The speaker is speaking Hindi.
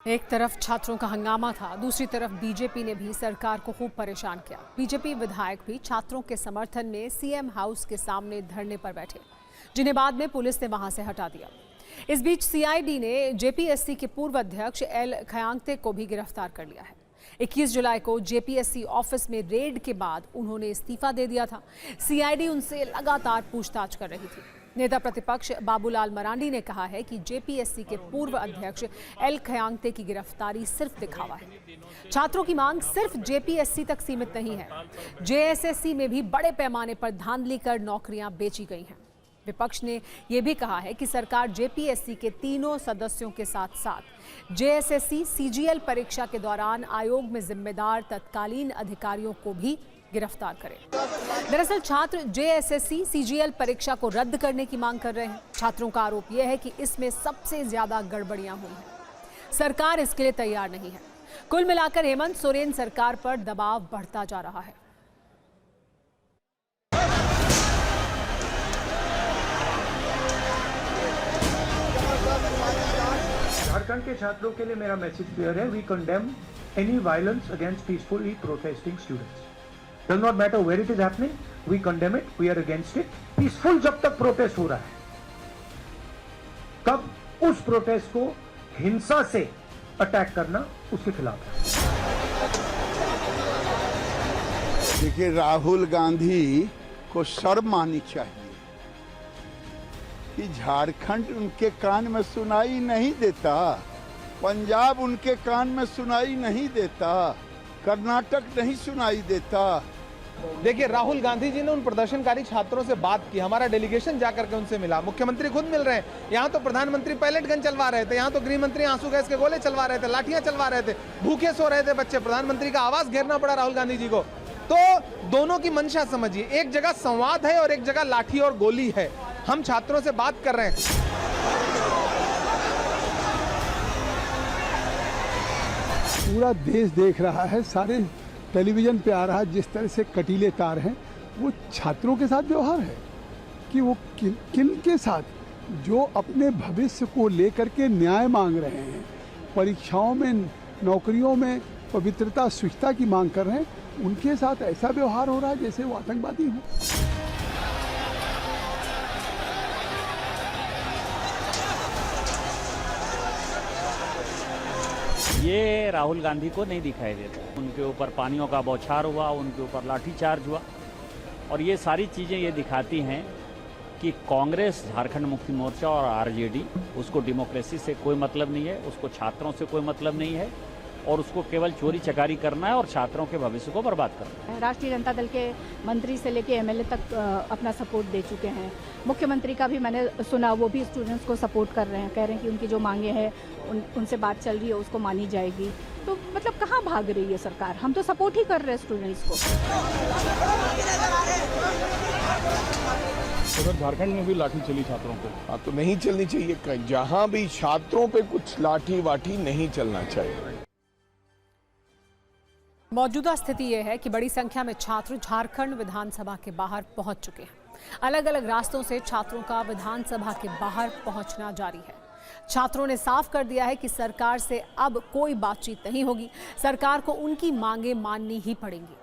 एक तरफ छात्रों का हंगामा था, दूसरी तरफ बीजेपी ने भी सरकार को खूब परेशान किया। बीजेपी विधायक भी छात्रों के समर्थन में सीएम हाउस के सामने धरने पर बैठे, जिन्हें बाद में पुलिस ने वहां से हटा दिया। इस बीच सीआईडी ने जेपीएससी के पूर्व अध्यक्ष एल खयांगते को भी गिरफ्तार कर लिया है। 21 जुलाई को जेपीएससी ऑफिस में रेड के बाद उन्होंने इस्तीफा दे दिया था। सीआईडी उनसे लगातार पूछताछ कर रही थी। नेता प्रतिपक्ष बाबूलाल मरांडी ने कहा है कि जेपीएससी के पूर्व अध्यक्ष एल खयांगते की गिरफ्तारी सिर्फ दिखावा है। छात्रों की मांग सिर्फ जेपीएससी तक सीमित नहीं है, जेएसएससी में भी बड़े पैमाने पर धांधली कर नौकरियां बेची गई हैं। विपक्ष ने यह भी कहा है कि सरकार जेपीएससी के तीनों सदस्यों के साथ साथ जेएसएससी सीजीएल परीक्षा के दौरान आयोग में जिम्मेदार तत्कालीन अधिकारियों को भी गिरफ्तार करे। दरअसल छात्र जेएसएससी सीजीएल परीक्षा को रद्द करने की मांग कर रहे हैं। छात्रों का आरोप यह है कि इसमें सबसे ज्यादा गड़बड़ियां हुई हैं। सरकार इसके लिए तैयार नहीं है। कुल मिलाकर हेमंत सोरेन सरकार पर दबाव बढ़ता जा रहा है। झारखंड के छात्रों के लिए मेरा मैसेज क्लियर है। We condemn any violence against peacefully protesting students. Does not matter where it is happening, we condemn it, we are against it. Peaceful जब तक प्रोटेस्ट हो रहा है, तब उस प्रोटेस्ट को हिंसा से अटैक करना उसके खिलाफ है। देखिए, राहुल गांधी को शर्म आनी चाहिए कि झारखंड उनके कान में सुनाई नहीं देता, पंजाब उनके कान में सुनाई नहीं देता, कर्नाटक नहीं सुनाई देता। देखिए, राहुल गांधी जी ने उन प्रदर्शनकारी छात्रों से बात की, हमारा डेलीगेशन जाकर के उनसे मिला, मुख्यमंत्री खुद मिल रहे हैं। यहाँ तो प्रधानमंत्री पैलेट गन चलवा रहे थे, यहाँ तो गृह मंत्री आंसू गैस के गोले चलवा रहे थे, लाठियां चलवा रहे थे, भूखे सो रहे थे बच्चे। प्रधानमंत्री का आवास घेरना पड़ा राहुल गांधी जी को। तो दोनों की मंशा समझिए, एक जगह संवाद है और एक जगह लाठी और गोली है। हम छात्रों से बात कर रहे हैं। पूरा देश देख रहा है, सारे टेलीविजन पे आ रहा है, जिस तरह से कटीले तार हैं वो छात्रों के साथ व्यवहार है कि वो किन के साथ जो अपने भविष्य को लेकर के न्याय मांग रहे हैं, परीक्षाओं में, नौकरियों में पवित्रता, शुचिता की मांग कर रहे हैं, उनके साथ ऐसा व्यवहार हो रहा है जैसे वो आतंकवादी हों। ये राहुल गांधी को नहीं दिखाई देता। उनके ऊपर पानियों का बौछार हुआ, उनके ऊपर लाठीचार्ज हुआ, और ये सारी चीज़ें ये दिखाती हैं कि कांग्रेस, झारखंड मुक्ति मोर्चा और आरजेडी, उसको डेमोक्रेसी से कोई मतलब नहीं है, उसको छात्रों से कोई मतलब नहीं है, और उसको केवल चोरी चकारी करना है और छात्रों के भविष्य को बर्बाद करना है। राष्ट्रीय जनता दल के मंत्री से लेके एमएलए तक अपना सपोर्ट दे चुके हैं। मुख्यमंत्री का भी मैंने सुना, वो भी स्टूडेंट्स को सपोर्ट कर रहे हैं, कह रहे हैं कि उनकी जो मांगे हैं उनसे बात चल रही है, उसको मानी जाएगी। तो मतलब कहाँ भाग रही है सरकार? हम तो सपोर्ट ही कर रहे हैं स्टूडेंट्स को। अगर झारखंड में भी लाठी चली छात्रों पे, हाँ, तो नहीं चलनी चाहिए। जहाँ भी छात्रों पे कुछ लाठी वाठी नहीं चलना चाहिए। मौजूदा स्थिति यह है कि बड़ी संख्या में छात्र झारखंड विधानसभा के बाहर पहुंच चुके हैं। अलग अलग रास्तों से छात्रों का विधानसभा के बाहर पहुंचना जारी है। छात्रों ने साफ कर दिया है कि सरकार से अब कोई बातचीत नहीं होगी, सरकार को उनकी मांगें माननी ही पड़ेंगी।